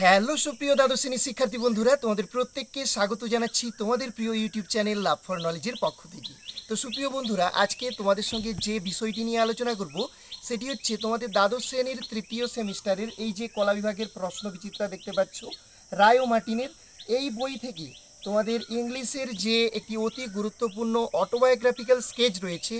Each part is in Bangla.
হ্যালো সুপ্রিয় দ্বাদশ শ্রেণীর শিক্ষার্থী বন্ধুরা, তোমাদের প্রত্যেককে স্বাগত জানাচ্ছি তোমাদের প্রিয় ইউটিউব চ্যানেল লাভ ফর নলেজের পক্ষ থেকে। তো সুপ্রিয় বন্ধুরা, আজকে তোমাদের সঙ্গে যে বিষয়টি নিয়ে আলোচনা করব সেটি হচ্ছে তোমাদের দ্বাদশ শ্রেণীর তৃতীয় সেমিস্টারের এই যে কলা বিভাগের প্রশ্ন বিচিত্রা দেখতে পাচ্ছ রায় ও মার্টিনের, এই বই থেকে তোমাদের ইংলিশের যে একটি অতি গুরুত্বপূর্ণ অটোবায়োগ্রাফিক্যাল স্কেচ রয়েছে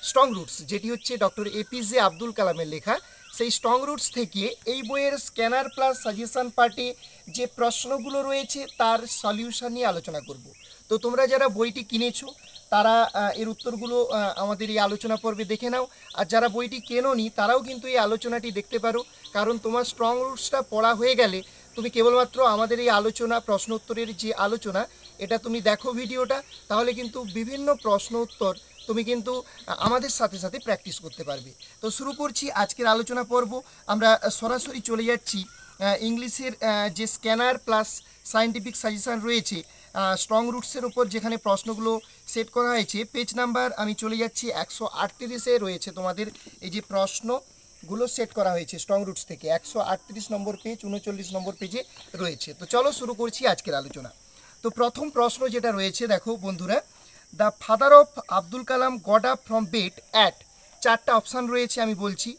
স্ট্রং রুটস, যেটি হচ্ছে ডক্টর APJ আব্দুল কালামের লেখা, সেই স্ট্রং রুটস থেকে এই বইয়ের স্ক্যানার প্লাস সাজেশন পার্টে যে প্রশ্নগুলো রয়েছে তার সলিউশন নিয়ে আলোচনা করব। তো তোমরা যারা বইটি কিনেছো তারা এর উত্তরগুলো আমাদের এই আলোচনা পর্বে দেখে নাও, আর যারা বইটি কেনোনি তারাও কিন্তু এই আলোচনাটি দেখতে পারো, কারণ তোমার স্ট্রং রুটসটা পড়া হয়ে গেলে তুমি কেবলমাত্র আমাদের এই আলোচনা প্রশ্ন উত্তরের যে আলোচনা এটা তুমি দেখো ভিডিওটা, তাহলে কিন্তু বিভিন্ন প্রশ্ন উত্তর তুমি কিন্তু আমাদের সাথে সাথে প্র্যাকটিস করতে পারবে। তো শুরু করছি আজকের আলোচনা পর্ব। আমরা সরাসরি চলে যাচ্ছি ইংলিশের যে স্ক্যানার প্লাস সায়েন্টিফিক সাজেশান রয়েছে স্ট্রং রুটসের উপর, যেখানে প্রশ্নগুলো সেট করা হয়েছে। পেজ নাম্বার আমি চলে যাচ্ছি 138-এ রয়েছে তোমাদের এই যে প্রশ্নগুলো সেট করা হয়েছে স্ট্রং রুটস থেকে। 138 নম্বর পেজ, 39 নম্বর পেজে রয়েছে। তো চলো শুরু করছি আজকের আলোচনা। তো প্রথম প্রশ্ন যেটা রয়েছে দেখো বন্ধুরা, the father of Abdul Kalam got up from bed at, চারটা অপশান রয়েছে আমি বলছি।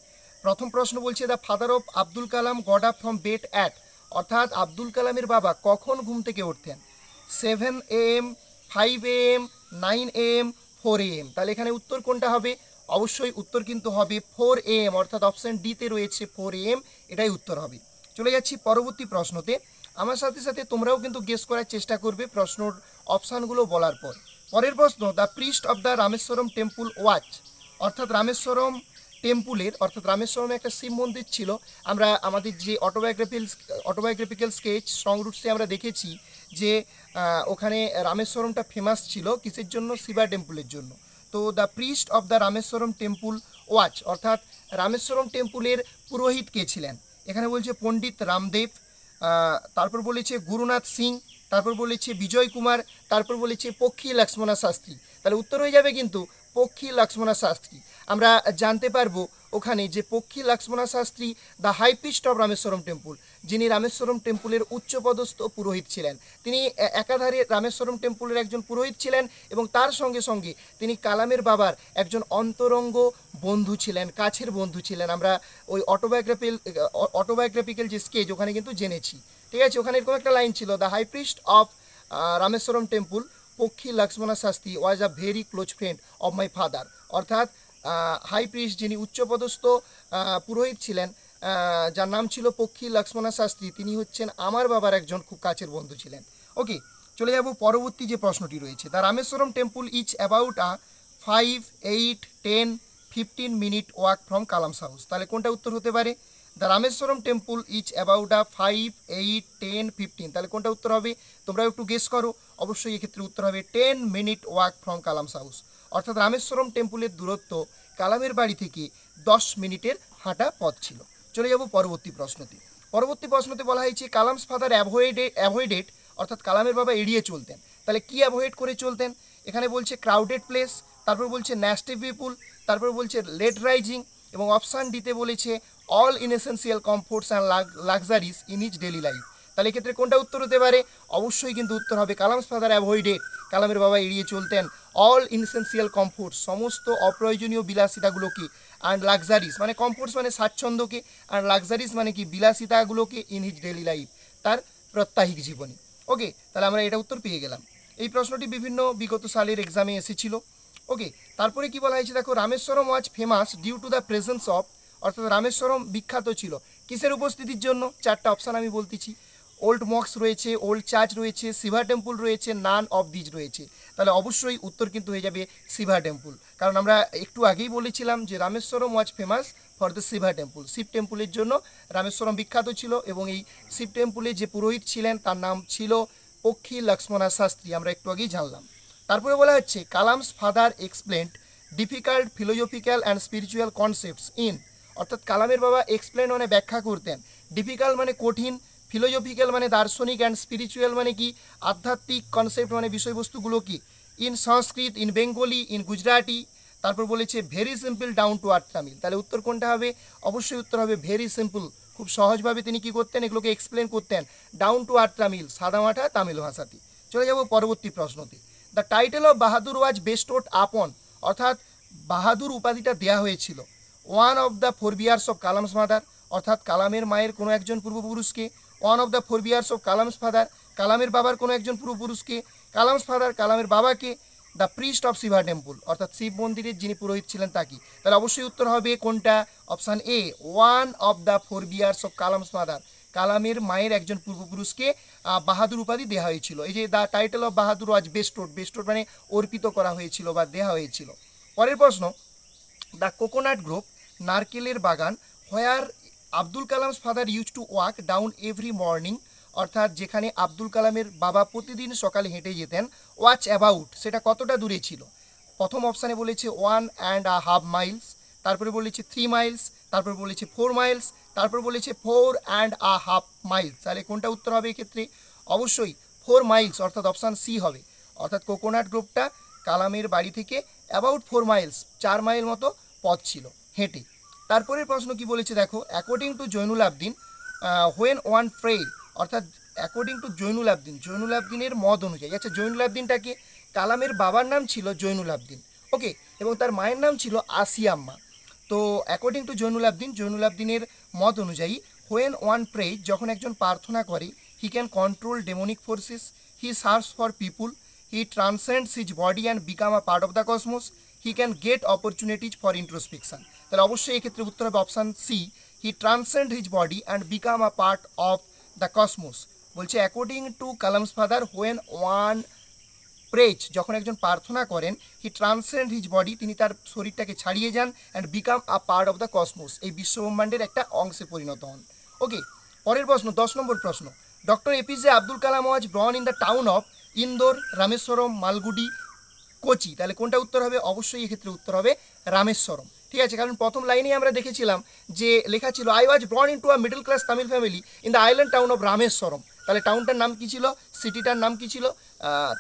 প্রথম প্রশ্ন বলছে the father of Abdul Kalam got up from bed at, অর্থাৎ আব্দুল কালামের বাবা কখন ঘুম থেকে উঠতেন? 7 AM, 5 AM, 9 AM, 4 AM। তাহলে এখানে উত্তর কোনটা হবে? অবশ্যই উত্তর কিন্তু হবে 4 AM, অর্থাৎ অপশান ডিতে রয়েছে 4 AM, এটাই উত্তর হবে। চলে যাচ্ছি পরবর্তী প্রশ্নতে। আমার সাথে সাথে তোমরাও কিন্তু গেস করার চেষ্টা করবে প্রশ্নর অপশানগুলো বলার পর। পরের প্রশ্ন, the priest of the Rameswaram temple watch, অর্থাৎ রামেশ্বরম টেম্পুলের, অর্থাৎ রামেশ্বরমে একটা শিব মন্দির ছিল। আমরা আমাদের যে অটোবায়োগ্রাফিক্যাল স্কেচ স্ট্রং রুটসে আমরা দেখেছি যে ওখানে রামেশ্বরমটা ফেমাস ছিল কিসের জন্য? শিবা টেম্পুলের জন্য। তো the priest of the Rameswaram temple watch, অর্থাৎ রামেশ্বরম টেম্পুলের পুরোহিত কে ছিলেন? এখানে বলছে পণ্ডিত রামদেব, তারপর বলেছে গুরুনাথ সিং, তারপর বলেছে বিজয় কুমার, তারপর বলেছে পক্ষী লক্ষ্মণা শাস্ত্রী। তাহলে উত্তর হয়ে যাবে কিন্তু পক্ষী লক্ষ্মণা শাস্ত্রী। আমরা জানতে পারবো ওখানে যে Pakshi Lakshmana Sastry the high priest of Rameswaram temple, যিনি রামেশ্বরম টেম্পুলের উচ্চপদস্থ পুরোহিত ছিলেন। তিনি একাধারে রামেশ্বরম টেম্পুলের একজন পুরোহিত ছিলেন এবং তার সঙ্গে সঙ্গে তিনি কালামের বাবার একজন অন্তরঙ্গ বন্ধু ছিলেন, কাছের বন্ধু ছিলেন। আমরা ওই অটোবায়োগ্রাফিক্যাল যে স্কেচ ওখানে কিন্তু জেনেছি। ঠিক আছে, ওখানে এরকম একটা লাইন ছিল, the high priest of Rameswaram temple Pakshi Lakshmana Shastri was a very close friend of my father, অর্থাৎ হাই প্রিস্ট যিনি উচ্চপদস্থ পুরোহিত ছিলেন, যার নাম ছিল পক্ষী লক্ষ্মণা শাস্ত্রী, তিনি হচ্ছেন আমার বাবার একজন খুব কাছের বন্ধু ছিলেন। ওকে, চলে যাব পরবর্তী যে প্রশ্নটি রয়েছে। The Rameswaram temple is about 5, 8, 10, 15 minute walk from Kalam's house. তাহলে কোনটা উত্তর হতে পারে? The Rameswaram temple is about 5, 8, 10, 15। তাহলে কোনটা উত্তর হবে? তোমরা একটু গেস করো। অবশ্যই এক্ষেত্রে উত্তর হবে 10 minute walk from Kalam's house, অর্থাৎ রামেশ্বরম টেম্পুলের দূরত্ব কালামের বাড়ি থেকে 10 মিনিটের হাঁটা পথ ছিল। চলে যাব পরবর্তী প্রশ্নতে। পরবর্তী প্রশ্নতে বলা হয়েছে কালামস ফাদার অ্যাভয়েডেড, অর্থাৎ কালামের বাবা এড়িয়ে চলতেন। তাহলে কি অ্যাভয়েড করে চলতেন? এখানে বলছে ক্রাউডেড প্লেস, তারপর বলছে ন্যাস্টি পিপুল, তারপর বলছে লেট রাইজিং, এবং অপশান ডিতে বলেছে all inessential comforts and luxuries in his daily life. তাহলে এক্ষেত্রে কোনটা উত্তর হতে পারে? অবশ্যই কিন্তু উত্তর হবে কালামস ফাদার অ্যাভয়েডেড, কালামের বাবা এড়িয়ে চলতেন অল ইনএসেন্সিয়াল কমফোর্টস, সমস্ত অপ্রয়োজনীয় বিলাসিতাগুলোকে, অ্যান্ড লাক্সারিজ মানে কমফোর্টস মানে স্বাচ্ছন্দ্যকে, অ্যান্ড লাক্সারিজ মানে কি বিলাসিতাগুলোকে, ইন হিজ ডেলি লাইফ তার প্রাত্যহিক জীবনে। ওকে, তাহলে আমরা এটা উত্তর পেয়ে গেলাম। এই প্রশ্নটি বিভিন্ন বিগত সালের এক্সামে এসেছিল। ওকে, তারপরে কি বলা হয়েছে দেখো, Rameswaram was famous due to the presence of, অর্থাৎ রামেশ্বরম বিখ্যাত ছিল কিসের উপস্থিতির জন্য? চারটা অপশান আমি বলতেছি। ওল্ড মক্স রয়েছে, ওল্ড চার্চ রয়েছে, শিবা টেম্পুল রয়েছে, নান অফ দিজ রয়েছে। তাহলে অবশ্যই উত্তর কিন্তু হয়ে যাবে শিবা টেম্পুল, কারণ আমরা একটু আগেই বলেছিলাম যে Rameswaram was famous for the Shiva temple, Shiva টেম্পুলের জন্য রামেশ্বরম বিখ্যাত ছিল, এবং এই শিব টেম্পুলে যে পুরোহিত ছিলেন তার নাম ছিল পক্ষী লক্ষ্মণা শাস্ত্রী, আমরা একটু আগেই জানলাম। তারপরে বলা হচ্ছে Kalam's father explained difficult philosophical and spiritual concepts in, অর্থাৎ কালামের বাবা এক্সপ্লেন মানে ব্যাখ্যা করতেন, ডিফিকাল্ট মানে কঠিন, ফিলোজফিক্যাল মানে দার্শনিক, অ্যান্ড স্পিরিচুয়াল মানে কি আধ্যাত্মিক কনসেপ্ট মানে বিষয়বস্তুগুলো কি, in Sanskrit, in Bengali, in Gujarati, তারপর বলেছে very simple down to earth Tamil. তাহলে উত্তর কোনটা হবে? অবশ্যই উত্তর হবে ভেরি সিম্পল খুব সহজভাবে তিনি কী করতেন, এগুলোকে এক্সপ্লেন করতেন ডাউন টু আর্থ তামিল, সাদামাটা তামিল ভাষাতে। চলে যাব পরবর্তী প্রশ্নতে। The title of Bahadur was bestowed upon, অর্থাৎ বাহাদুর উপাধিটা দেওয়া হয়েছিল one of the forebears of Kalam's mother, অর্থাৎ কালামের মায়ের কোনো একজন পূর্বপুরুষকে, one of the forebears of Kalam's father, কালামের বাবার কোনো একজন পূর্বপুরুষকে, কালামস ফাদার কালামের বাবাকে, the priest of Shiva temple, অর্থাৎ শিব মন্দিরের যিনি পুরোহিত ছিলেন তাকে। তাহলে অবশ্যই উত্তর হবে কোনটা, option A, one of the forebears of Kalam's mother, কালামের মায়ের একজন পূর্বপুরুষকে বাহাদুর উপাধি দেওয়া হয়েছিল। এই যে the title of Bahadur was বেস্টোড, বেস্টোড মানে অর্পিত করা হয়েছিল বা দেওয়া হয়েছিল। পরের প্রশ্ন, দ্য কোকোনাট গ্রোভ, নারকেলের বাগান, where Abdul Kalam's father use to walk down every morning, অর্থাৎ যেখানে আব্দুল কালামের বাবা প্রতিদিন সকালে হেঁটে যেতেন, ওয়াচ অ্যাবাউট, সেটা কতটা দূরে ছিল। প্রথম অপশানে বলেছে 1.5 মাইলস, তারপরে বলেছে 3 মাইলস, তারপরে বলেছে 4 মাইলস, তারপর বলেছে 4.5 মাইলস। তাহলে কোনটা উত্তর হবে এক্ষেত্রে, অবশ্যই 4 মাইলস, অর্থাৎ অপশান সি হবে। অর্থাৎ কোকোনাট গ্রোভটা কালামের বাড়ি থেকে অ্যাবাউট 4 মাইলস, 4 মাইল মতো পথ ছিল হেঁটে। তারপরের প্রশ্ন কি বলেছে দেখো, according to Jainul Abdin when one pray, অর্থাৎ অ্যাকর্ডিং টু জৈনুল আবদিন, জৈনুল আবদিনের মত অনুযায়ী। আচ্ছা, জৈনুল আবদিনটাকে, কালামের বাবার নাম ছিল জৈনুল আবদিন, ওকে, এবং তার মায়ের নাম ছিল আসিয়াম্মা। তো অ্যাকর্ডিং টু জৈনুল আবদিন, জৈনুল আবদিনের মত অনুযায়ী, হোয়েন ওয়ান প্রে, যখন একজন প্রার্থনা করে, he can control demonic forces, he serves for people, he transcends his body and become a part of the cosmos, he can get opportunities for introspection. তাহলে অবশ্যই এক্ষেত্রে উত্তর হবে option C, he transcend his body and become a part of the cosmos. বলছে according to Kalam's father when one praise, যখন একজন প্রার্থনা করেন, হি ট্রান্সেন্ড হিজ বডি, তিনি তার শরীরটাকে ছাড়িয়ে যান, and become a part of the Cosmos, এই বিশ্বব্রহ্মাণ্ডের একটা অংশে পরিণত হন। ওকে, পরের প্রশ্ন, 10 নম্বর প্রশ্ন, doctor APJ Abdul Kalam was born in the town of Indore, Rameswaram, Malgudi, Kochi. তাহলে কোনটা উত্তর হবে, অবশ্যই এক্ষেত্রে উত্তর হবে রামেশ্বরম। ঠিক আছে, কারণ প্রথম লাইনেই আমরা দেখেছিলাম যে লেখা ছিল I was born in to a middle class Tamil family in the island town of Rameswaram. তাহলে টাউনটার নাম কী ছিল, সিটিটার নাম কী ছিল,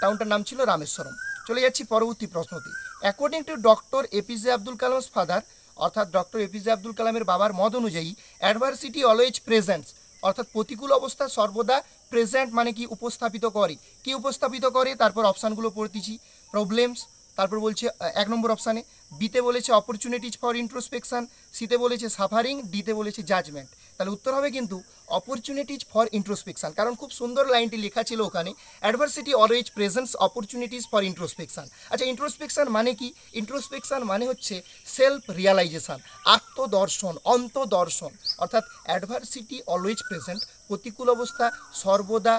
টাউনটার নাম ছিল রামেশ্বরম। চলে যাচ্ছি পরবর্তী প্রশ্নতে। According to doctor APJ Abdul Kalam's father, অর্থাৎ ডক্টর এপিজে আব্দুল কালামের বাবার মত অনুযায়ী, অ্যাডভার্সিটি অলওয়েজ প্রেজেন্টস, অর্থাৎ প্রতিকূল অবস্থা সর্বদা প্রেজেন্ট মানে কি উপস্থাপিত করে, কি উপস্থাপিত করে, তারপর অপশানগুলো পড়তেছি, প্রবলেমস, তারপর বলছে 1 নম্বর অপশানে, বিতে বলেছে অপরচুনিটিজ ফর ইন্ট্রোস্পেকশন, সিতে বলেছে সাফারিং, ডিতে বলেছে জাজমেন্ট। তাহলে উত্তর হবে কিন্তু অপরচুনিটিজ ফর ইন্ট্রোস্পেকশন, কারণ খুব সুন্দর লাইনটি লেখা ছিল ওখানে, adversity always presents opportunities for introspection. আচ্ছা, ইন্ট্রোস্পেকশন মানে কি, ইন্ট্রোস্পেকশন মানে হচ্ছে সেলফ রিয়ালাইজেশন, আত্মদর্শন, অন্তদর্শন, অর্থাৎ অ্যাডভার্সিটি অলওয়েজ প্রেজেন্ট, প্রতিকূল অবস্থা সর্বদা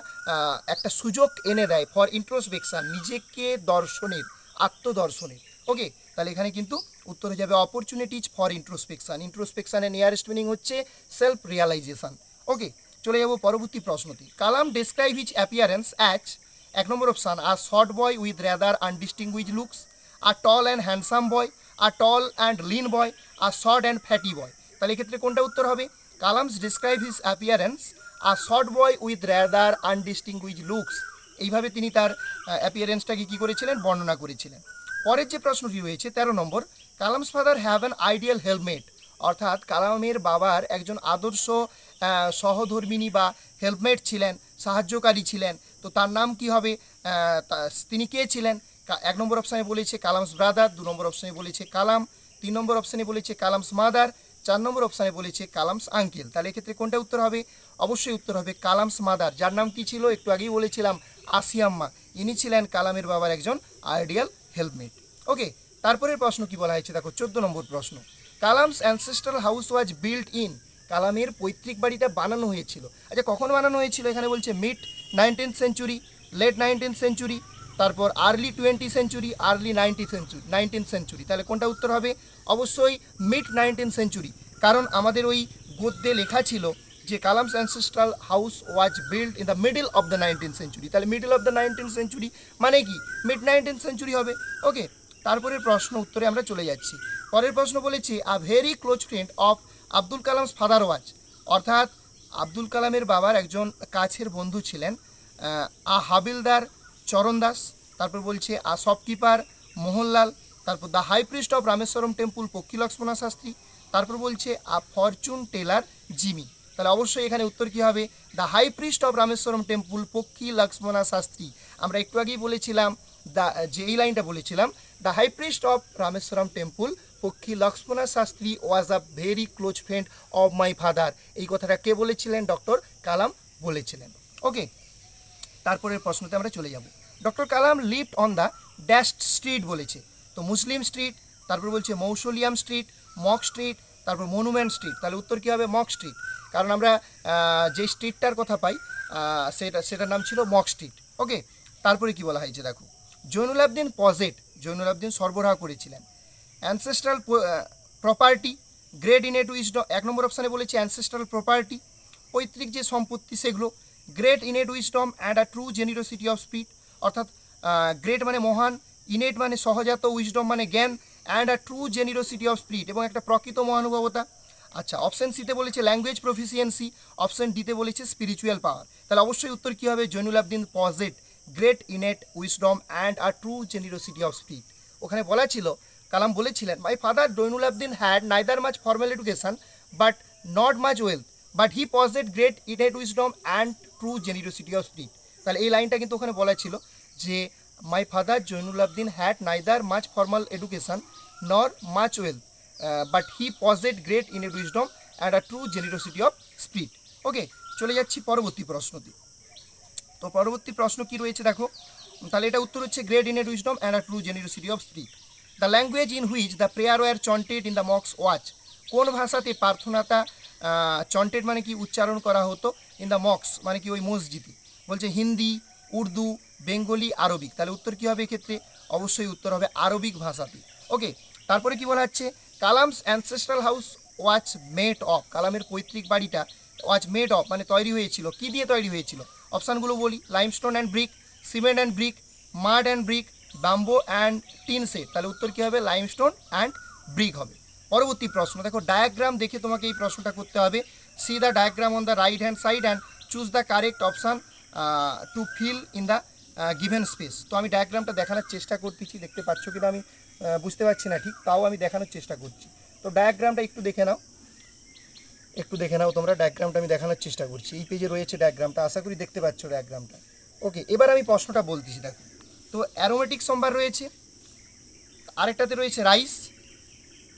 একটা সুযোগ এনে দেয় ফর ইন্ট্রোস্পেকশন, নিজেকে দর্শনের, আত্মদর্শনের। ওকে, তাহলে এখানে কিন্তু উত্তর হয়ে যাবে অপরচুনিটিজ ফর ইন্ট্রোস্পেকশন। ইন্ট্রোস্পেকশনের নিয়ারেস্ট মিনিং হচ্ছে সেলফ রিয়ালাইজেশন। ওকে, চলে যাব পরবর্তী প্রশ্নটি। Kalam describe his appearance as, 1 নম্বর option, a short boy with rather undistinguished looks, a tall and handsome boy, a tall and lean boy, a short and fatty boy. তাহলে এক্ষেত্রে কোনটা উত্তর হবে, Kalam's describe his appearance a short boy with rather undistinguished looks, এইভাবে তিনি তার অ্যাপিয়ারেন্সটাকে কী করেছিলেন, বর্ণনা করেছিলেন। পরের যে প্রশ্নটি রয়েছে 13 নম্বর, Kalam's father have an ideal helmet, অর্থাৎ কালামের বাবার একজন আদর্শ সহধর্মিনী বা হেলমেট ছিলেন, সাহায্যকারী ছিলেন, তো তার নাম কি হবে, তিনি কে ছিলেন। 1 নম্বর অপশানে বলেছে কালামস ব্রাদার, 2 নম্বর অপশানে বলেছে কালাম, 3 নম্বর অপশানে বলেছে কালামস মাদার, 4 নম্বর অপশানে বলেছে কালামস আঙ্কেল। তাহলে এক্ষেত্রে কোনটা উত্তর হবে, অবশ্যই উত্তর হবে কালামস মাদার, যার নাম কি ছিল, একটু আগেই বলেছিলাম আসিয়াম্মা, ইনি ছিলেন কালামের বাবার একজন আইডিয়াল হেলমেট। ওকে, তারপরের প্রশ্ন কি বলা হয়েছে দেখো, 14 নম্বর প্রশ্ন, Kalam's ancestral house was built in, কালামের পৈতৃক বাড়িটা বানানো হয়েছিল। আচ্ছা, কখন বানানো হয়েছিল, এখানে বলছে mid 19th century, late 19th century, তারপর early 20th century, early 19th century. তাহলে কোনটা উত্তর হবে, অবশ্যই মিড 19th সেঞ্চুরি, কারণ আমাদের ওই গদ্যে লেখা ছিল যে Kalam's ancestral house was build in the middle of the 19th century. তাহলে middle of the 19th century মানে কি, মিড 19th সেঞ্চুরি হবে। ওকে, তারপরের প্রশ্ন উত্তরে আমরা চলে যাচ্ছি। পরের প্রশ্ন বলেছি, আ very close friend of Abdul Kalam's father was, অর্থাৎ আব্দুল কালামের বাবার একজন কাছের বন্ধু ছিলেন আ হাবিলদার চরণ দাস, তারপর বলছে আ শপকিপার মোহনলাল, তারপর the high priest of Rameswaram temple Pakshi Lakshmana Shastri, তারপর বলছে আ ফরচুন টেলার জিমি। তাহলে অবশ্যই এখানে উত্তর কী হবে? The high priest of Rameswaram temple Pakshi Lakshmana Shastri. আমরা একটু আগেই বলেছিলাম যে এই লাইনটা বলেছিলাম, the high priest of Rameswaram temple Pakshi Lakshmana Shastri was a very close friend of my father. এই কথাটা কে বলেছিলেন? ডক্টর কালাম বলেছিলেন। ওকে, তারপরের প্রশ্নতে আমরা চলে যাব। Doctor Kalam lived on the dash street বলেছে, তো মুসলিম স্ট্রিট, তারপর বলছে মৌসোলিয়াম স্ট্রিট, মক স্ট্রিট, তারপর মনুমেন্ট স্ট্রিট। তাহলে উত্তর কী হবে? মক স্ট্রিট, কারণ আমরা যে স্ট্রিটটার কথা পাই সেটার নাম ছিল মক স্ট্রিট। ওকে, তারপরে কি বলা হয়েছে দেখো, জৈনুল আবদিন পজেট, জৈনুল আবদিন সরবরাহ করেছিলেন ancestral property great innate wisdom. 1 নম্বর অপশানে বলেছে অ্যানসেস্ট্রাল প্রপার্টি, পৈতৃক যে সম্পত্তি সেগুলো, great innate wisdom and a true generosity of spirit, অর্থাৎ গ্রেট মানে মহান, ইনেট মানে সহজাত, উইজডম মানে জ্ঞান, and a true generosity of spirit, এবং একটা প্রকৃত মহানুভবতা। আচ্ছা, অপশন সিতে বলেছে ল্যাঙ্গুয়েজ প্রফিসিয়েন্সি, অপশন ডিতে বলেছে স্পিরিচুয়াল পাওয়ার। তাহলে অবশ্যই উত্তর কী হবে? Jainul Abdeen possessed great innate wisdom and a true generosity of spirit. ওখানে বলা ছিল, কালাম বলেছিলেন, my father Jainul Abdeen had neither much formal education but not much wealth, but he possessed great innate wisdom and true generosity of spirit. তাহলে এই লাইনটা কিন্তু ওখানে বলা ছিল যে my father Jainul Abdeen had neither much formal education nor much wealth, but he possessed great innate wisdom and a true generosity of spirit. Okay, চলে যাচ্ছি পরবর্তী প্রশ্নতে। তো পরবর্তী প্রশ্ন কি রয়েছে দেখো, তাহলে এটা উত্তর হচ্ছে great innate wisdom and a true generosity of spirit. The language in which the prayer were chanted in the মক্স ওয়াচ, কোন ভাষাতে প্রার্থনাটা চন্টেড মানে কি উচ্চারণ করা হতো, ইন দ্য মক্স মানে কি ওই মসজিদে, বলছে হিন্দি, উর্দু, বেঙ্গলি, আরবিক। তাহলে উত্তর কী হবে এক্ষেত্রে? অবশ্যই উত্তর হবে আরবিক ভাষাতে। ওকে, তারপরে কি বলা হচ্ছে, Kalam's ancestral house watch made of, কালামের পৈতৃক বাড়িটা ওয়াচ মেড অফ মানে তৈরি হয়েছিল, কি দিয়ে তৈরি হয়েছিল? অপশানগুলো বলি, limestone and brick, cement and brick, মাড and brick, bamboo and tin set. তাহলে উত্তর কী হবে? লাইমস্টোন অ্যান্ড ব্রিক হবে। পরবর্তী প্রশ্ন দেখো, ডায়াগ্রাম দেখে তোমাকে এই প্রশ্নটা করতে হবে। See the diagram on the right hand side and choose the correct option to fill in the given space. তো আমি ডায়াগ্রামটা দেখানোর চেষ্টা করতেছি, দেখতে পাচ্ছ কিনা আমি বুঝতে পারছি না ঠিক, তাও আমি দেখানোর চেষ্টা করছি। তো ডায়াগ্রামটা একটু দেখে নাও তোমরা, ডায়াগ্রামটা আমি দেখানোর চেষ্টা করছি। এই পেজে রয়েছে ডায়াগ্রামটা, আশা করি দেখতে পাচ্ছ ডায়াগ্রামটা। ওকে, এবার আমি প্রশ্নটা বলতেছি দেখো। তো অ্যারোমেটিক সম্ভার রয়েছে, আরেকটাতে রয়েছে রাইস,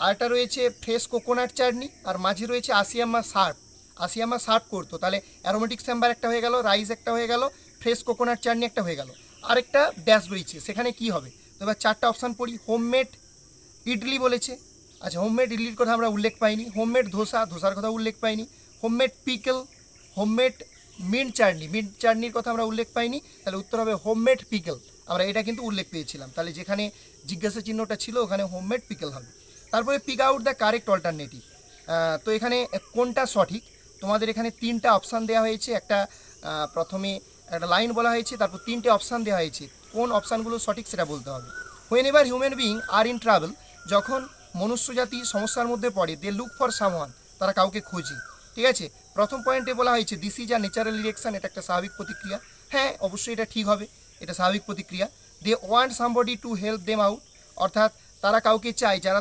আরেকটা রয়েছে ফ্রেশ কোকোনাট চাটনি, আর মাঝে রয়েছে আসিয়ামা সার্ভ করতো। তাহলে অ্যারোমেটিক সম্ভার একটা হয়ে গেল, রাইস একটা হয়ে গেল, ফ্রেশ কোকোনাট চাটনি একটা হয়ে গেল, আরেকটা ড্যাশ রয়েছে, সেখানে কি হবে? তো এবার 4টা অপশান পড়ি। হোমমেড ইডলি বলেছে, আচ্ছা হোমমেড ইডলির কথা আমরা উল্লেখ পাইনি। হোমমেড ধোসার কথা উল্লেখ পাইনি। হোমমেড পিকল, হোমমেড মিন্ট চাটনির কথা আমরা উল্লেখ পাইনি। তাহলে উত্তর হবে হোমমেড পিকল, আমরা এটা কিন্তু উল্লেখ পেয়েছিলাম। তাহলে যেখানে জিজ্ঞাসা চিহ্নটা ছিল ওখানে হোমমেড পিকল হবে। তারপরে pick out the correct alternative, তো এখানে কোনটা সঠিক? তোমাদের এখানে 3টা অপশান দেওয়া হয়েছে, একটা প্রথমে একটা লাইন বলা হয়েছে, তারপর 3টে অপশান দেওয়া হয়েছে, কোন অপশানগুলো সঠিক সেটা বলতে হবে। Whenever human being are in travel, যখন মনুষ্যজাতি সমস্যার মধ্যে পড়ে, দে লুক ফর সামওয়ান, তারা কাউকে খোঁজে। ঠিক আছে, প্রথম পয়েন্টে বলা হয়েছে this is a natural reaction, এটা একটা স্বাভাবিক প্রতিক্রিয়া। হ্যাঁ, অবশ্যই এটা ঠিক হবে, এটা স্বাভাবিক প্রতিক্রিয়া। They want somebody to help them out, অর্থাৎ তারা কাউকে চায় যারা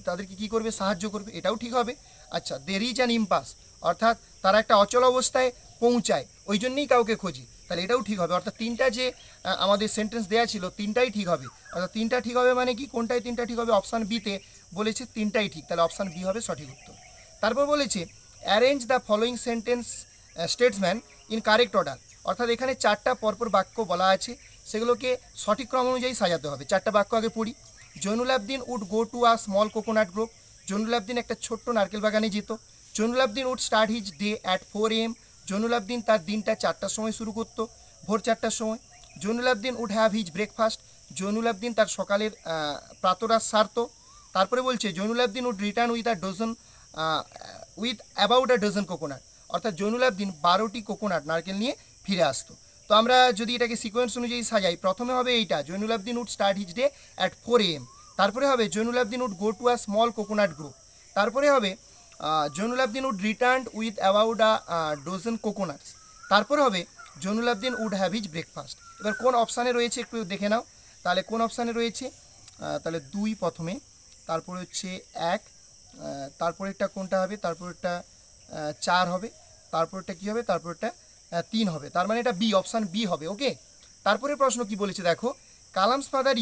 তাদেরকে কী করবে? সাহায্য করবে, এটাও ঠিক হবে। আচ্ছা, দে রিচ অ্যান ইম্পাস, অর্থাৎ তারা একটা অচল অবস্থায় পৌঁছায়, ওই জন্যই কাউকে খোঁজি, তাহলে এটাও ঠিক হবে। অর্থাৎ 3টা যে আমাদের সেন্টেন্স দেওয়া ছিল 3টাই ঠিক হবে। অর্থাৎ 3টা ঠিক হবে মানে কি, কোনটায় 3টা ঠিক হবে? অপশান বিতে বলেছে 3টাই ঠিক, তাহলে অপশান বি হবে সঠিক উত্তর। তারপর বলেছে arrange the following sentence Statesman in correct order, অর্থাৎ এখানে 4টা পরপর বাক্য বলা আছে, সেগুলোকে সঠিক ক্রম অনুযায়ী সাজাতে হবে। 4টা বাক্য আগে পড়ি। Jainul Abdeen would go to a small coconut grove, Jainul Abdeen একটা ছোট্ট নারকেল বাগানে যেত। Jainul Abdeen would start his day at 4 AM, Jainul Abdeen তার দিনটা 4টার সময় শুরু করতো, ভোর 4টার সময়। Jainul Abdeen would have his breakfast, Jainul Abdeen তার সকালের প্রাতরাশ সারত। তারপরে বলছে Jainul Abdeen would return with about a dozen coconut, অর্থাৎ জৈনুল আবদিন 12টি কোকোনাট নারকেল নিয়ে ফিরে আসতো। তো আমরা যদি এটাকে সিকোয়েন্স অনুযায়ী সাজাই, প্রথমে হবে এইটা, Jainul Abdeen would start his day at 4 AM, তারপরে হবে Jainul Abdeen would go to a small coconut grove, তারপরে হবে Jainul Abdeen would return with about a dozen coconuts, তারপরে হবে Jainul Abdeen would have his breakfast. এবার কোন অপশানে রয়েছে একটু দেখে নাও, তাহলে কোন অপশানে রয়েছে? তাহলে 2 প্রথমে, তারপরে হচ্ছে 1, তারপরেরটা কোনটা হবে? তারপরেরটা 4 হবে, তারপরটা কী হবে, তারপরটা 3 হবে, তার মানে এটা বি, অপশান বি হবে। ওকে, তারপরে প্রশ্ন কি বলেছে দেখো, Kalam's father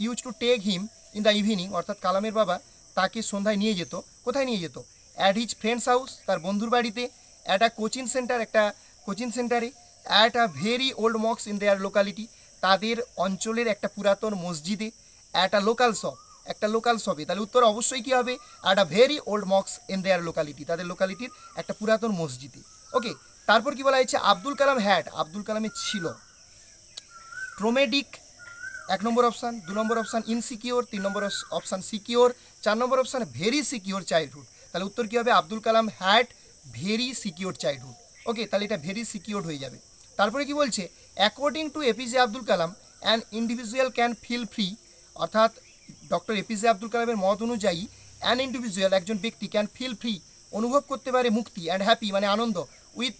use to take him in the evening, অর্থাৎ কালামের বাবা তাকে সন্ধ্যায় নিয়ে যেত, কোথায় নিয়ে যেত, অ্যাট হিজ ফ্রেন্ডস হাউস, তার বন্ধুর বাড়িতে, অ্যাট আ কোচিং সেন্টার, একটা কোচিং সেন্টারে, at a very old Mox in their locality, তাদের অঞ্চলের একটা পুরাতন মসজিদে, অ্যাট আ লোকাল শপ, একটা লোকাল শপে। তাহলে উত্তর অবশ্যই কী হবে, at a very old Mox in their locality, তাদের লোকালিটির একটা পুরাতন মসজিদে। ওকে, তারপর কি বলা হয়েছে, আব্দুল কালাম হ্যাড, আব্দুল কালামের ছিল ট্রোমেডিক, 1 নম্বর অপশান, 2 নম্বর অপশান ইনসিকিওর, 3 নম্বর অপশান সিকিওর, 4 নম্বর অপশান ভেরি সিকিওর চাইল্ডহুড। তাহলে উত্তর কী হবে, Abdul Kalam had very secure childhood. Okay, তাহলে এটা ভেরি সিকিওর হয়ে যাবে। তারপরে কি বলছে, according to APJ Abdul Kalam an individual can feel free, অর্থাৎ ডক্টর এপিজে আব্দুল কালামের মত অনুযায়ী অ্যান ইন্ডিভিজুয়াল, একজন ব্যক্তি, ক্যান ফিল ফ্রি, অনুভব করতে পারে মুক্তি, অ্যান্ড হ্যাপি মানে আনন্দ, with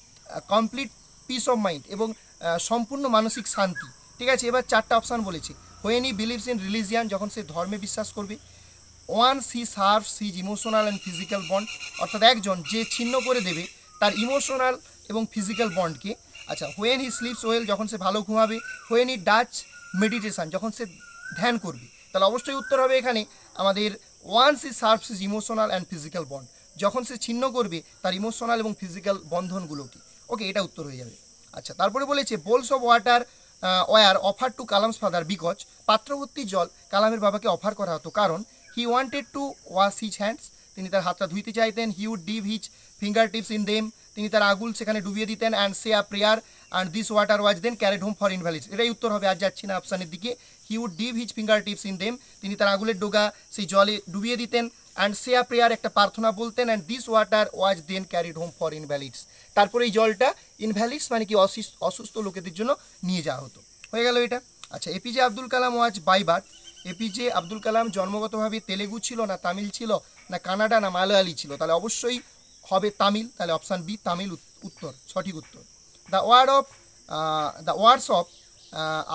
complete peace of mind, এবং সম্পূর্ণ মানসিক শান্তি। ঠিক আছে, এবার 4টা অপশান বলেছে। When he believes in religion, যখন সে ধর্মে বিশ্বাস করবে। Once he serves his emotional and physical bond, অর্থাৎ একজন যে ছিন্ন করে দেবে তার ইমোশনাল এবং ফিজিক্যাল বন্ডকে। আচ্ছা, হোয়েন হি স্লিপস ওয়েল, যখন সে ভালো ঘুমাবে। হোয়েন হি ডাচ মেডিটেশান, যখন সে ধ্যান করবে। তাহলে অবশ্যই উত্তর হবে এখানে আমাদের once he serves his emotional and physical bond, যখন সে ছিন্ন করবে তার ইমোশনাল এবং ফিজিক্যাল বন্ধনগুলোকে। ওকে, এটা উত্তর হয়ে যাবে। আচ্ছা, তারপরে বলেছে bowls of water were offered to Kalam's father because, পাত্রভর্তি জল কালামের বাবাকে অফার করা হতো কারণ he wanted to wash his hands, তিনি তার হাতটা ধুইতে চাইতেন। He would dip his finger tips in them, তিনি তার আগুল সেখানে ডুবিয়ে দিতেন। And say a prayer and this water was then carried home for invalids, এটাই উত্তর হবে, আর যাচ্ছি না অপশানের দিকে। He would dip his finger tips in them, তিনি তার আগুলের ডোগা সেই জলে ডুবিয়ে দিতেন। অ্যান্ড সে আ প্রেয়ার, একটা প্রার্থনা বলতেন। And this water was then carried home for invalids, তারপরে এই জলটা ইনভ্যালিডস মানে কি অসুস্থ লোকেদের জন্য নিয়ে যাওয়া হতো। হয়ে গেল এটা। আচ্ছা, APJ Abdul Kalam was by birth, APJ Abdul Kalam জন্মগতভাবে তেলেগু ছিল না তামিল ছিল না কানাডা না মালয়ালি ছিল, তাহলে অবশ্যই হবে তামিল, তাহলে অপশান বি তামিল উত্তর, সঠিক উত্তর। The words of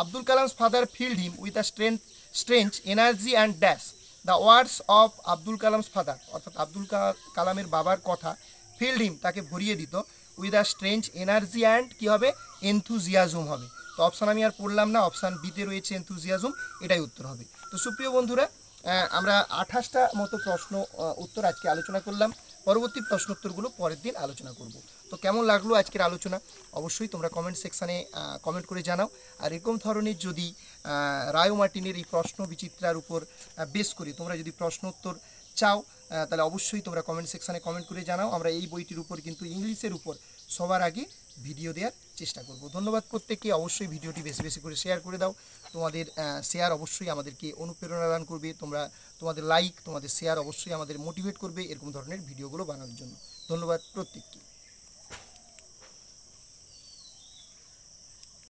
Abdul Kalam's father field him with a strange energy and dash, the words of Abdul Kalam's father, অর্থাৎ আব্দুল কালামের বাবার কথা, ফিল্ড হিম তাকে ভরিয়ে দিত, with a strange energy and কী হবে, এনথুজিয়াজম হবে। তো অপশান আমি আর পড়লাম না, অপশান বিতে রয়েছে এনথুজিয়াজম, এটাই উত্তর হবে। তো সুপ্রিয় বন্ধুরা, আমরা 28টা মতো প্রশ্ন উত্তর আজকে আলোচনা করলাম, পরবর্তী প্রশ্নোত্তরগুলো পরের দিন আলোচনা করব। তো কেমন লাগলো আজকের আলোচনা অবশ্যই তোমরা কমেন্ট সেকশানে কমেন্ট করে জানাও। আর এরকম ধরনের যদি রায় ও মার্টিনের এই প্রশ্ন বিচিত্রার উপর বেস করে তোমরা যদি প্রশ্ন উত্তর চাও, তাহলে অবশ্যই তোমরা কমেন্ট সেকশানে কমেন্ট করে জানাও। আমরা এই বইটির উপর কিন্তু ইংলিশের উপর সবার আগে ভিডিও দেওয়ার চেষ্টা করব। ধন্যবাদ প্রত্যেককে, অবশ্যই ভিডিওটি বেশি বেশি করে শেয়ার করে দাও। তোমাদের শেয়ার অবশ্যই আমাদেরকে অনুপ্রেরণা দান করবে, তোমাদের লাইক, তোমাদের শেয়ার অবশ্যই আমাদের মোটিভেট করবে এরকম ধরনের ভিডিওগুলো বানানোর জন্য। ধন্যবাদ প্রত্যেককে।